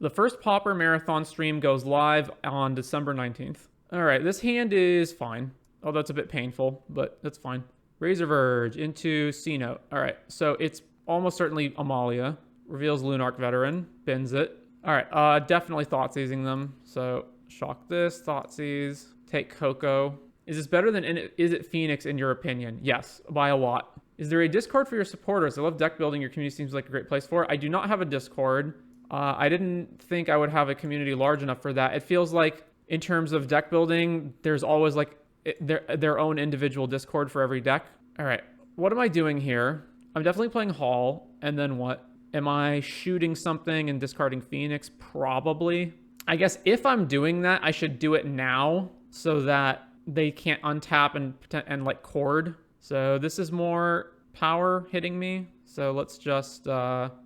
The first Pauper Marathon stream goes live on December 19th. All right, this hand is fine. Oh, that's a bit painful, but that's fine. Razor Verge into C-Note. All right, so it's almost certainly Amalia. Reveals Lunark Veteran. Bins it. All right, definitely Thoughtseizing them. So shock this, Thoughtseize. Take Coco. Is this better than Is It Phoenix in your opinion? Yes, by a lot. Is there a Discord for your supporters? I love deck building. Your community seems like a great place for it. I do not have a Discord. I didn't think I would have a community large enough for that. It feels like in terms of deck building, there's always like their own individual Discord for every deck. All right, what am I doing here? I'm definitely playing Hall, and then what? Am I shooting something and discarding Phoenix? Probably. I guess if I'm doing that, I should do it now so that they can't untap and like chord. So this is more power hitting me. So let's just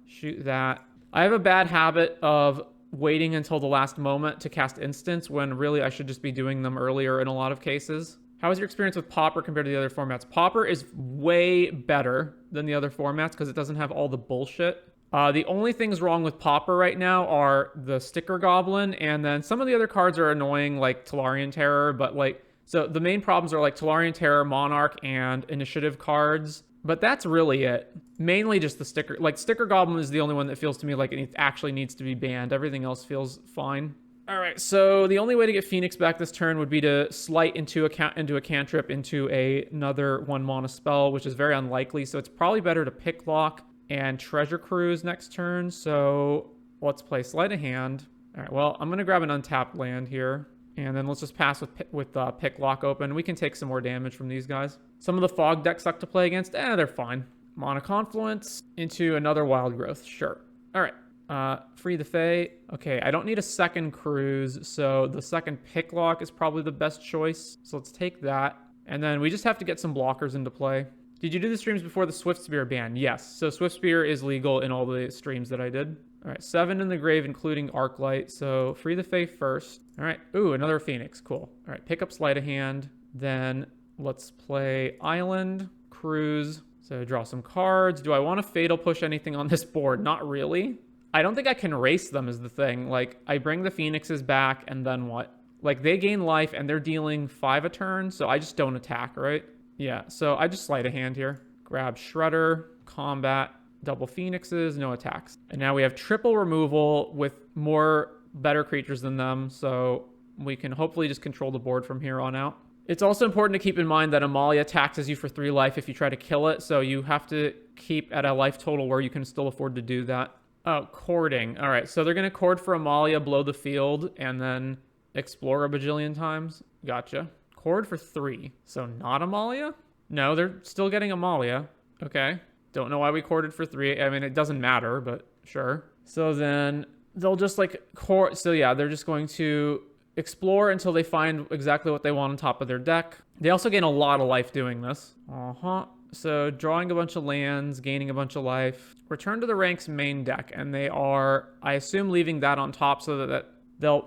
shoot that. I have a bad habit of waiting until the last moment to cast instants when really I should just be doing them earlier in a lot of cases. How is your experience with Pauper compared to the other formats? Pauper is way better than the other formats because it doesn't have all the bullshit. The only things wrong with Pauper right now are the Sticker Goblin, and then some of the other cards are annoying, like Tolarian Terror, but like, so the main problems are like Tolarian Terror, Monarch, and Initiative cards. But that's really it. Mainly just the Sticker. Like, Sticker Goblin is the only one that feels to me like it actually needs to be banned. Everything else feels fine. All right, so the only way to get Phoenix back this turn would be to slight into a cantrip into another 1-mana spell, which is very unlikely. So it's probably better to pick lock and Treasure Cruise next turn. So let's play Sleight of Hand. All right, well, I'm going to grab an untapped land here. And then let's just pass with pick lock open. We can take some more damage from these guys. Some of the fog decks suck to play against. They're fine. Mana Confluence into another Wild Growth. Sure. All right. Free the Fae. Okay, I don't need a second cruise, so the second pick lock is probably the best choice. So let's take that. And then we just have to get some blockers into play. Did you do the streams before the Swift Spear ban? Yes. So Swift Spear is legal in all the streams that I did. All right, 7 in the grave, including Arclight. So free the Fae first. All right. Ooh, another Phoenix. Cool. All right, pick up Sleight of Hand. Then let's play Island, Cruise. So draw some cards. Do I want to Fatal Push anything on this board? Not really. I don't think I can race them is the thing. Like, I bring the Phoenixes back, and then what? Like, they gain life, and they're dealing 5 a turn, so I just don't attack, right? Yeah, so I just Sleight of Hand here. Grab Shredder, Combat, double Phoenixes, no attacks. And now we have triple removal with better creatures than them, so we can hopefully just control the board from here on out. It's also important to keep in mind that Amalia taxes you for 3 life if you try to kill it, so you have to keep at a life total where you can still afford to do that. Oh, Cording. All right, so they're going to cord for Amalia, blow the field, and then explore a bajillion times. Gotcha. Cord for 3. So not Amalia? No, they're still getting Amalia. Okay. Don't know why we corded for 3. I mean, it doesn't matter, but sure. So then they'll just like cord. So yeah, they're just going to explore until they find exactly what they want on top of their deck. They also gain a lot of life doing this. So drawing a bunch of lands, gaining a bunch of life. Return to the Ranks main deck, and they are, I assume, leaving that on top so that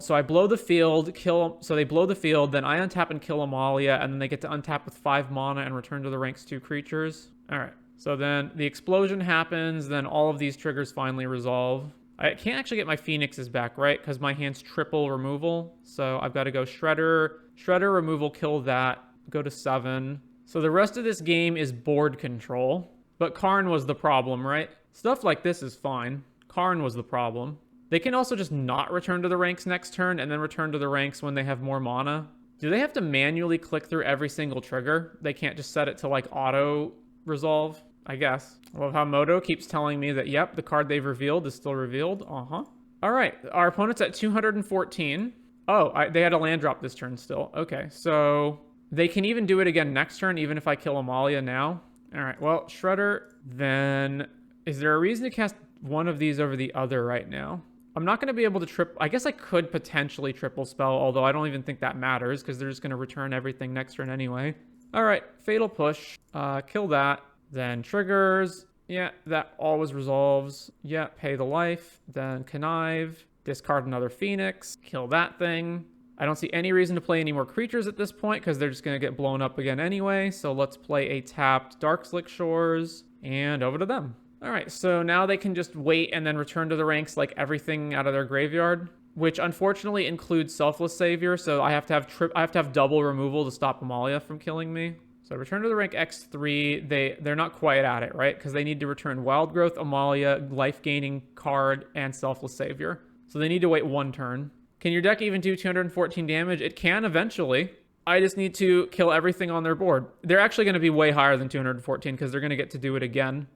so I blow the field, so they blow the field, then I untap and kill Amalia, and then they get to untap with 5 mana and return to the Ranks 2 creatures. All right. So then the explosion happens, then all of these triggers finally resolve. I can't actually get my Phoenixes back, right? Because my hand's triple removal. So I've got to go Shredder, removal, kill that, go to 7. So the rest of this game is board control. But Karn was the problem, right? Stuff like this is fine. Karn was the problem. They can also just not return to the Ranks next turn and then return to the Ranks when they have more mana. Do they have to manually click through every single trigger? They can't just set it to like auto resolve? I guess. I love how Moto keeps telling me that, yep, the card they've revealed is still revealed. All right. Our opponent's at 214. Oh, they had a land drop this turn still. Okay, so they can even do it again next turn, even if I kill Amalia now. All right, well, Shredder. Then is there a reason to cast one of these over the other right now? I'm not going to be able to I guess I could potentially triple spell, although I don't even think that matters because they're just going to return everything next turn anyway. All right, Fatal Push. Kill that. Then triggers. Yeah, that always resolves. Yeah, pay the life. Then Connive. Discard another Phoenix. Kill that thing. I don't see any reason to play any more creatures at this point because they're just going to get blown up again anyway. So let's play a tapped Darkslick Shores and over to them. All right, so now they can just wait and then return to the ranks like everything out of their graveyard, which unfortunately includes Selfless Savior, so I have to have double removal to stop Amalia from killing me. So return to the rank X3, they're not quite at it, right? Because they need to return Wild Growth, Amalia, life-gaining card, and Selfless Savior. So they need to wait one turn. Can your deck even do 214 damage? It can eventually. I just need to kill everything on their board. They're actually going to be way higher than 214 because they're going to get to do it again.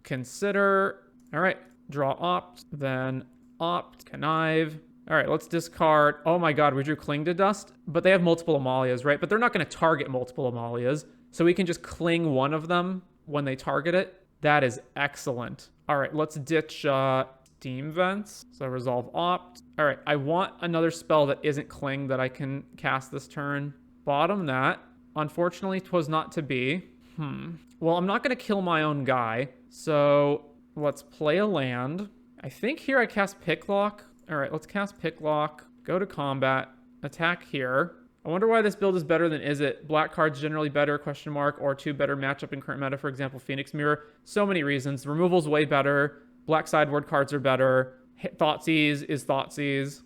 Consider. All right, draw opt, then opt, connive. All right, let's discard. Oh my god, we drew Cling to Dust, but they have multiple Amalias, right? But they're not going to target multiple Amalias, so we can just cling one of them when they target it. That is excellent. All right, let's ditch Steam Vents. So resolve opt. All right, I want another spell that isn't Cling that I can cast this turn. Bottom that. Unfortunately, 'twas not to be. Well, I'm not going to kill my own guy, so let's play a land. I think here I cast Picklock. All right, let's cast Picklock. Go to combat. Attack here. I wonder why this build is better than is it? Black cards generally better, question mark, or 2 better matchup in current meta, for example, Phoenix Mirror. So many reasons. Removal's way better. Black sideboard cards are better. Thoughtseize is Thoughtseize.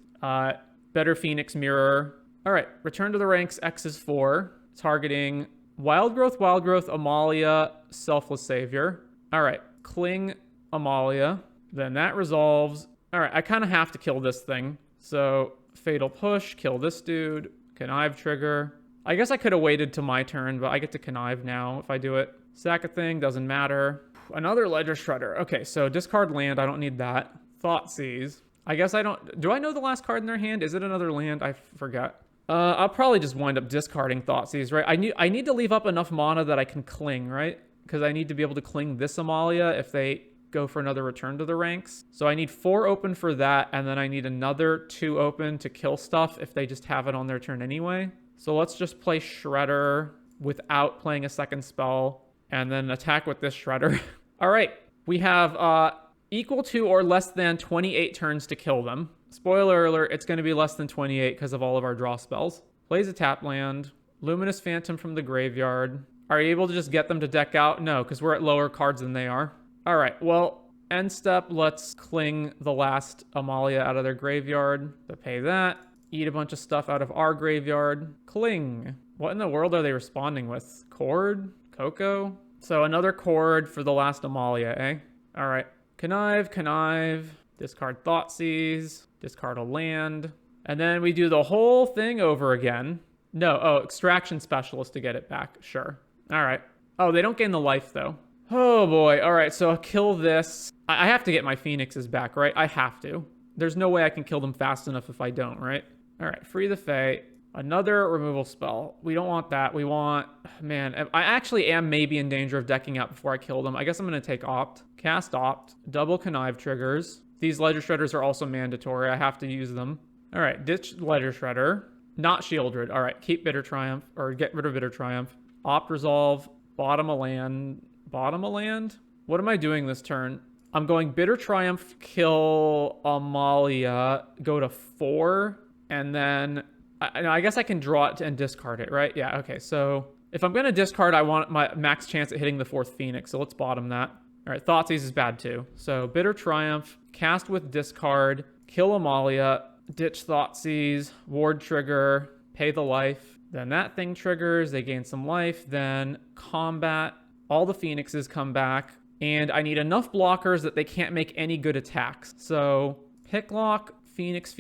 Better Phoenix Mirror. All right, return to the ranks. X is 4. Targeting Wild Growth, Amalia, Selfless Savior. All right, Cling, Amalia. Then that resolves. All right, I kind of have to kill this thing. So Fatal Push, kill this dude. Connive trigger. I guess I could have waited to my turn, but I get to connive now if I do it. Sack a thing, doesn't matter. Another Ledger Shredder. Okay, so discard land. I don't need that. Thoughtseize. I guess I don't... Do I know the last card in their hand? Is it another land? I forgot. I'll probably just wind up discarding Thoughtseize, right? I need to leave up enough mana that I can cling, right? Because I need to be able to cling this Amalia if they go for another return to the ranks. So I need 4 open for that, and then I need another 2 open to kill stuff if they just have it on their turn anyway. So let's just play Shredder without playing a second spell, and then attack with this Shredder. All right, we have equal to or less than 28 turns to kill them. Spoiler alert, it's going to be less than 28 because of all of our draw spells. Plays a tap land. Luminous Phantom from the graveyard. Are you able to just get them to deck out? No, because we're at lower cards than they are. All right, well, end step, let's cling the last Amalia out of their graveyard. To pay that. Eat a bunch of stuff out of our graveyard. Cling. What in the world are they responding with? Cord? Coco? So another Cord for the last Amalia, eh? All right. Connive. Discard Thoughtseize. Discard a land. And then we do the whole thing over again. No, oh, Extraction Specialist to get it back. Sure. All right. Oh, they don't gain the life, though. Oh, boy. All right, so I'll kill this. I have to get my Phoenixes back, right? I have to. There's no way I can kill them fast enough if I don't, right? All right, free the Fae. Another removal spell. We don't want that. We want... Man, I actually am maybe in danger of decking out before I kill them. I guess I'm going to take Opt. Cast Opt. Double Connive triggers. These Ledger Shredders are also mandatory. I have to use them. All right, ditch Ledger Shredder. Not Shieldred. All right, keep Bitter Triumph, or get rid of Bitter Triumph. Opt Resolve. Bottom a land. Bottom a land? What am I doing this turn? I'm going Bitter Triumph, kill Amalia, go to 4, and then... I guess I can draw it and discard it, right? Yeah, okay, so if I'm going to discard, I want my max chance at hitting the 4th Phoenix, so let's bottom that. All right, Thoughtseize is bad too. So Bitter Triumph, cast with discard, kill Amalia, ditch Thoughtseize, ward trigger, pay the life. Then that thing triggers, they gain some life, then combat, all the Phoenixes come back, and I need enough blockers that they can't make any good attacks. So Picklock, Phoenix,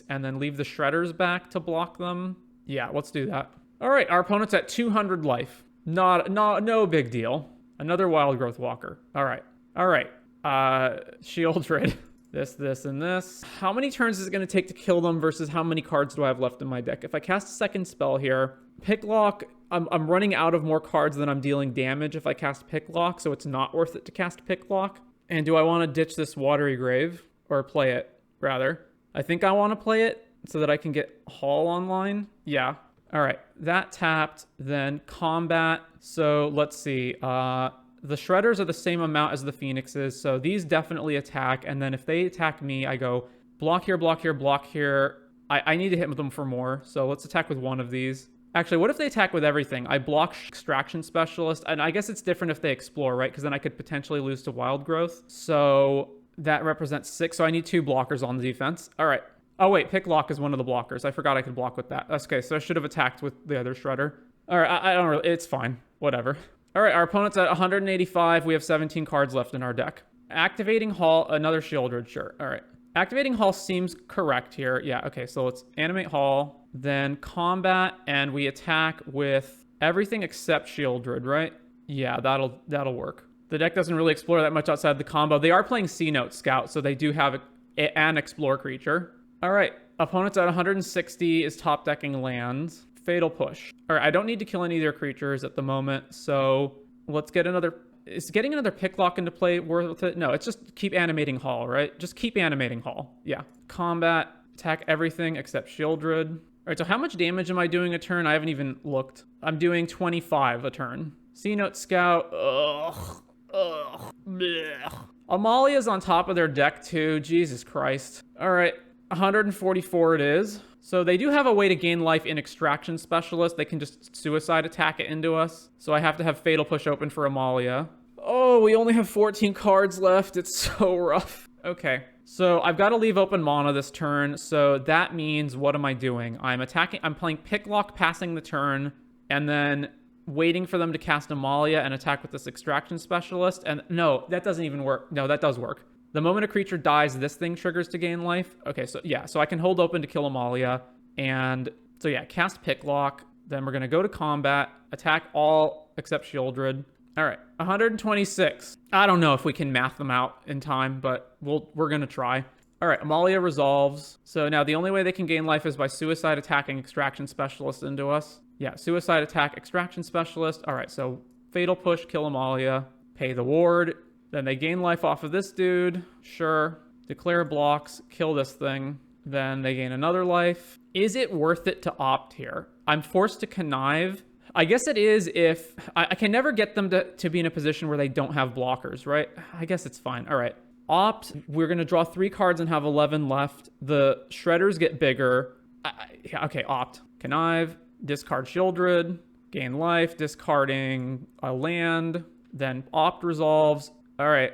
and then leave the Shredders back to block them. Yeah, let's do that. All right, our opponent's at 200 life. No big deal. Another Wild Growth Walker. All right. Shieldred. This, and this. How many turns is it going to take to kill them versus how many cards do I have left in my deck? If I cast a second spell here, Picklock, I'm running out of more cards than I'm dealing damage if I cast Picklock, so it's not worth it to cast Picklock. And do I want to ditch this Watery Grave? Or play it? Rather. I think I want to play it so that I can get Hall online. Yeah. All right. That tapped. Then combat. So let's see. The Shredders are the same amount as the Phoenixes. So these definitely attack. And then if they attack me, I go block here, block here, block here. I need to hit them for more. So let's attack with one of these. Actually, what if they attack with everything? I block Extraction Specialist, and I guess it's different if they explore, right? Because then I could potentially lose to Wild Growth. So that represents 6, so I need 2 blockers on the defense. All right. Oh, wait, Pick Lock is one of the blockers. I forgot I could block with that. That's okay, so I should have attacked with the other Shredder. All right, I don't really... It's fine. Whatever. All right, our opponent's at 185. We have 17 cards left in our deck. Activating Hall, another Shieldred, sure. All right. Activating Hall seems correct here. Yeah, okay, so let's animate Hall, then combat, and we attack with everything except Shieldred, right? Yeah, that'll work. The deck doesn't really explore that much outside the combo. They are playing C-Note Scout, so they do have an explore creature. All right, opponent's at 160, is top decking lands. Fatal Push. All right, I don't need to kill any of their creatures at the moment, so let's get another... Is getting another Pick Lock into play worth it? No, it's just keep animating Hall, right? Just keep animating Hall. Yeah. Combat, attack everything except Shieldred. All right, so how much damage am I doing a turn? I haven't even looked. I'm doing 25 a turn. C-Note Scout. Ugh. Blech. Amalia's on top of their deck too. Jesus Christ. All right, 144 it is. So they do have a way to gain life in Extraction Specialist. They can just suicide attack it into us. So I have to have Fatal Push open for Amalia. Oh, we only have 14 cards left. It's so rough. Okay, so I've got to leave open mana this turn. So that means, what am I doing? I'm playing Pick Lock, passing the turn, and then waiting for them to cast Amalia and attack with this Extraction Specialist. And no, that doesn't even work. No, that does work. The moment a creature dies, this thing triggers to gain life. Okay, so yeah, so I can hold open to kill Amalia. And so yeah, cast Pick Lock. Then we're going to go to combat, attack all except Shieldred. All right, 126. I don't know if we can math them out in time, but we're going to try. All right, Amalia resolves. So now the only way they can gain life is by suicide attacking Extraction Specialist into us. Yeah, suicide attack, Extraction Specialist. All right, so Fatal Push, kill Amalia, pay the ward. Then they gain life off of this dude. Sure. Declare blocks, kill this thing. Then they gain another life. Is it worth it to opt here? I'm forced to connive. I guess it is if... I can never get them to be in a position where they don't have blockers, right? I guess it's fine. All right. Opt. We're going to draw 3 cards and have 11 left. The Shredders get bigger. Okay, opt. Connive. Discard Shieldred. Gain life. Discarding a land. Then opt resolves. All right.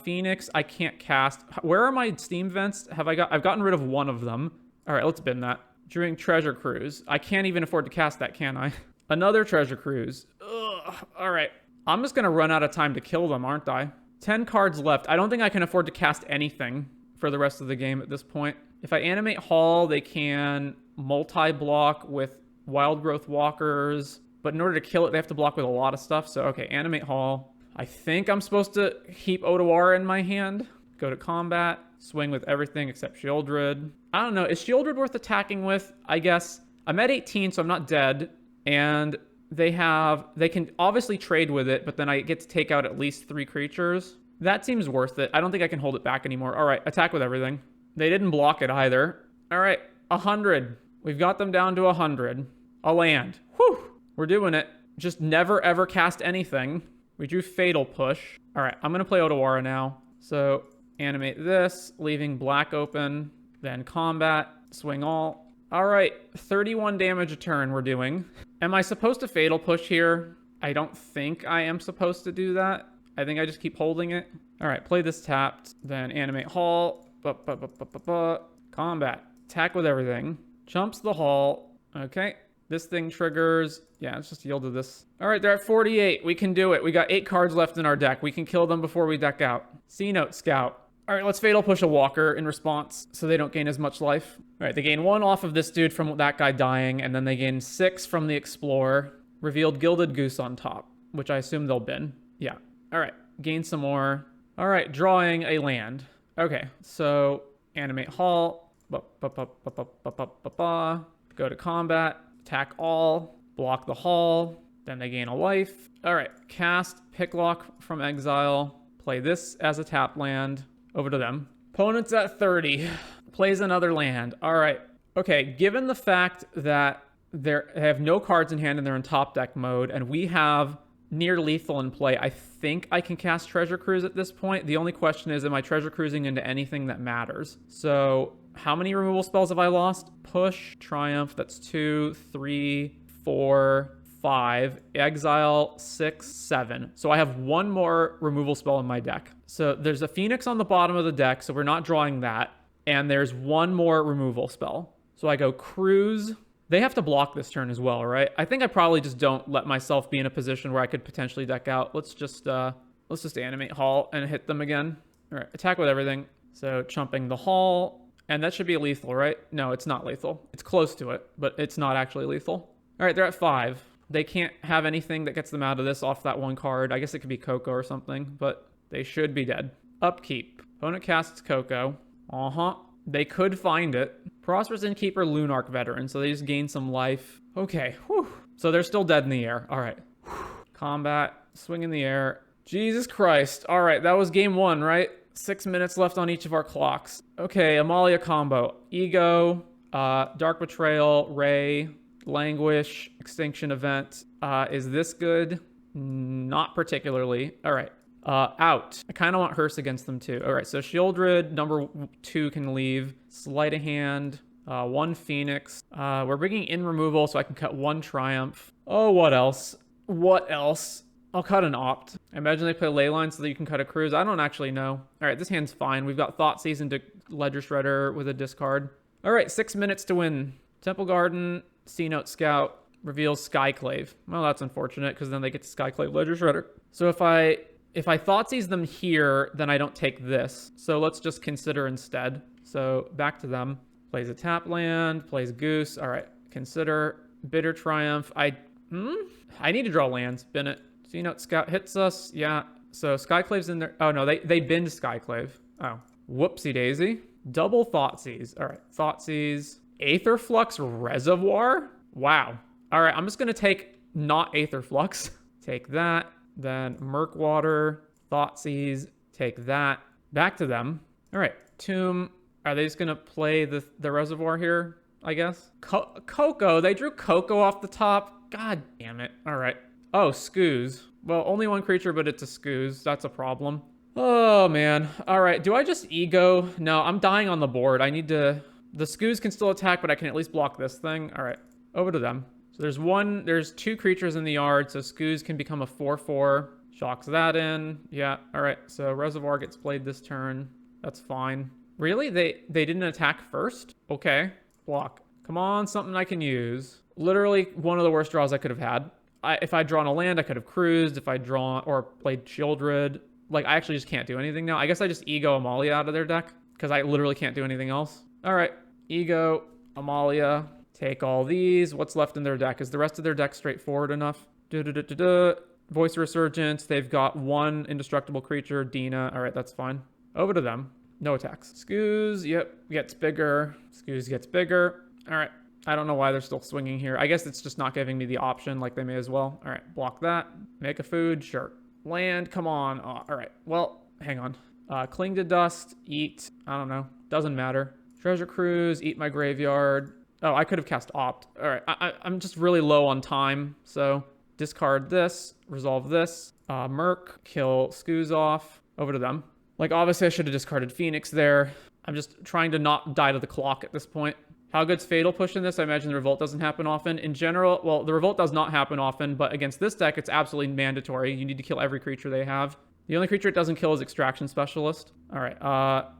Phoenix, I can't cast. Where are my Steam vents? I've gotten rid of one of them. All right, let's bin that. During Treasure Cruise. I can't even afford to cast that, can I? Another Treasure Cruise. Ugh. All right. I'm just going to run out of time to kill them, aren't I? 10 cards left. I don't think I can afford to cast anything for the rest of the game at this point. If I animate Hall, they can multi-block with Wild Growth Walkers. But in order to kill it, they have to block with a lot of stuff. So, okay, animate Hall. I think I'm supposed to keep Otawara in my hand. Go to combat. Swing with everything except Shieldred. I don't know. Is Shieldred worth attacking with? I guess. I'm at 18, so I'm not dead. And they can obviously trade with it, but then I get to take out at least 3 creatures. That seems worth it. I don't think I can hold it back anymore. All right, attack with everything. They didn't block it either. All right, 100. We've got them down to 100. A land. Whew. We're doing it. Just never, ever cast anything. We drew Fatal Push. All right, I'm going to play Otawara now. So animate this, leaving black open. Then combat, swing all. All right, 31 damage a turn we're doing. Am I supposed to Fatal Push here? I don't think I am supposed to do that. I think I just keep holding it. All right, play this tapped. Then animate Hall. Combat. Attack with everything. Jumps the Hall. Okay. This thing triggers. Yeah, let's just yield to this. All right, they're at 48. We can do it. We got 8 cards left in our deck. We can kill them before we deck out. C-Note Scout. All right, let's Fatal Push a Walker in response so they don't gain as much life. All right, they gain 1 off of this dude from that guy dying, and then they gain 6 from the Explorer. Revealed Gilded Goose on top, which I assume they'll bin. Yeah. All right, gain some more. All right, drawing a land. Okay, so animate Hall. Go to combat. Attack all. Block the Hall. Then they gain a life. All right, cast Pick Lock from exile. Play this as a tap land. Over to them. Opponent's at 30. Plays another land. All right. Okay, given the fact that they have no cards in hand and they're in top deck mode, and we have near lethal in play, I think I can cast Treasure Cruise at this point. The only question is, am I Treasure Cruising into anything that matters? So how many removal spells have I lost? Push, Triumph, that's 2, 3, 4, 5, exile 6, 7. So I have one more removal spell in my deck. So there's a Phoenix on the bottom of the deck, so we're not drawing that. And there's one more removal spell. So I go Cruise. They have to block this turn as well, right? I think I probably just don't let myself be in a position where I could potentially deck out. Let's just animate Hall and hit them again. All right, attack with everything. So chumping the Hall, and that should be lethal, right? No, it's not lethal. It's close to it, but it's not actually lethal. All right, they're at 5. They can't have anything that gets them out of this off that one card. I guess it could be Coco or something, but they should be dead. Upkeep. Opponent casts Coco. They could find it. Prosperous Innkeeper, Lunarch Veteran, so they just gain some life. Okay, whew. So they're still dead in the air. All right. Combat, swing in the air. Jesus Christ. All right, that was game 1, right? 6 minutes left on each of our clocks. Okay, Amalia combo. Ego, Dark Betrayal, Ray, Languish, Extinction Event. Is this good? Not particularly. All right. Out. I kind of want Hearse against them too. All right, so Shieldred, number 2 can leave. Sleight of Hand, 1 Phoenix. We're bringing in removal so I can cut 1 Triumph. Oh, what else? What else? I'll cut an Opt. I imagine they play Leyline so that you can cut a Cruise. I don't actually know. All right, this hand's fine. We've got Thoughtseize into Ledger Shredder with a discard. All right, 6 minutes to win. Temple Garden, C-Note Scout, reveals Skyclave. Well, that's unfortunate because then they get to Skyclave Ledger Shredder. So if I Thoughtseize them here, then I don't take this. So let's just consider instead. So back to them. Plays a tap land, plays Goose. All right, consider. Bitter Triumph. I need to draw lands. Bin it. C-Note Scout hits us. Yeah. So Skyclave's in there. Oh, no, they binned Skyclave. Oh, whoopsie daisy. Double Thoughtseize. All right, Thoughtseize. Aetherflux Reservoir? Wow. All right, I'm just going to take not Aetherflux. Take that. Then Murkwater, Thoughtseize, take that. Back to them. All right, Tomb. Are they just going to play the Reservoir here, I guess? Coco. They drew Coco off the top. God damn it. All right. Oh, Scooze. Well, only 1 creature, but it's a Scooze. That's a problem. Oh, man. All right, do I just Ego? No, I'm dying on the board. I need to... The Scooze can still attack, but I can at least block this thing. All right, over to them. So there's 2 creatures in the yard, so Scooze can become a 4/4. Shocks that in. Yeah, all right. So Reservoir gets played this turn. That's fine. Really? They didn't attack first? Okay. Block. Come on, something I can use. Literally one of the worst draws I could have had. If I'd drawn a land, I could have cruised. If I'd drawn or played Shieldred. Like, I actually just can't do anything now. I guess I just Ego Amalia out of their deck because I literally can't do anything else. All right. Ego, Amalia. Take all these. What's left in their deck? Is the rest of their deck straightforward enough? Voice Resurgence. They've got 1 indestructible creature, Dina. All right, that's fine. Over to them. No attacks. Scooze, yep, gets bigger. Scooze gets bigger. All right. I don't know why they're still swinging here. I guess it's just not giving me the option, like they may as well. All right, block that. Make a food, sure. Land, come on. Oh, all right, well, hang on. Cling to Dust, eat. I don't know. Doesn't matter. Treasure Cruise, eat my graveyard. Oh, I could have cast Opt. All right, I'm just really low on time, so discard this, resolve this. Merc, kill Scooze off. Over to them. Like, obviously, I should have discarded Phoenix there. I'm just trying to not die to the clock at this point. How good's Fatal Push in this? I imagine the Revolt doesn't happen often. In general, well, the Revolt does not happen often, but against this deck, it's absolutely mandatory. You need to kill every creature they have. The only creature it doesn't kill is Extraction Specialist. All right,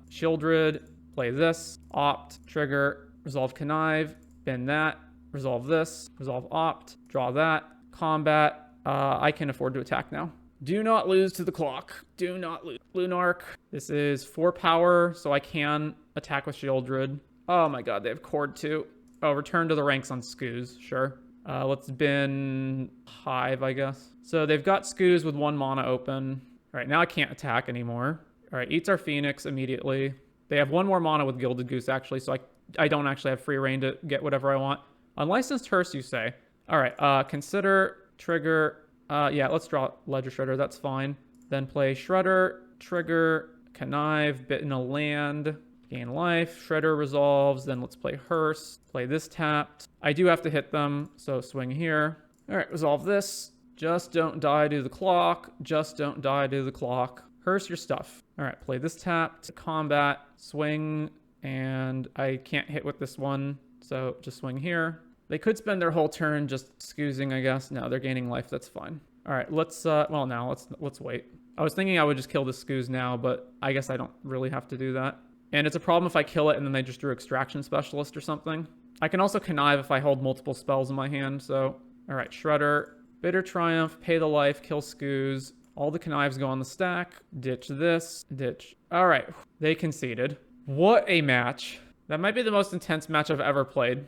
Shieldred, play this. Opt, trigger, resolve Connive, bin that, resolve this, resolve Opt, draw that, combat. I can afford to attack now. Do not lose to the clock. Do not lose. Lunarch. This is 4 power, so I can attack with Shieldred. Oh my god, they have Cord too. Oh, return to the ranks on Scooze. Sure. Let's bin Hive, I guess. So they've got Scooze with 1 mana open. All right, now I can't attack anymore. All right, eats our Phoenix immediately. They have 1 more mana with Gilded Goose, actually, so I don't actually have free reign to get whatever I want. Unlicensed Hearse, you say. All right, consider, trigger. Yeah, let's draw Ledger Shredder. That's fine. Then play Shredder, trigger, Connive, bit in a land, gain life. Shredder resolves. Then let's play Hearse. Play this tapped. I do have to hit them, so swing here. All right, resolve this. Just don't die to the clock. Just don't die to the clock. Hearse your stuff. All right, play this tapped. Combat, swing, and I can't hit with this one, so just swing here. They could spend their whole turn just scoozing, I guess. No, they're gaining life. That's fine. All right, let's, well, now let's wait. I was thinking I would just kill the scoos now, but I guess I don't really have to do that. And it's a problem if I kill it and then they just drew Extraction Specialist or something. I can also connive if I hold multiple spells in my hand, so... All right, Shredder, Bitter Triumph, pay the life, kill scoos. All the connives go on the stack. Ditch this, ditch. All right, they conceded. What a match. That might be the most intense match I've ever played.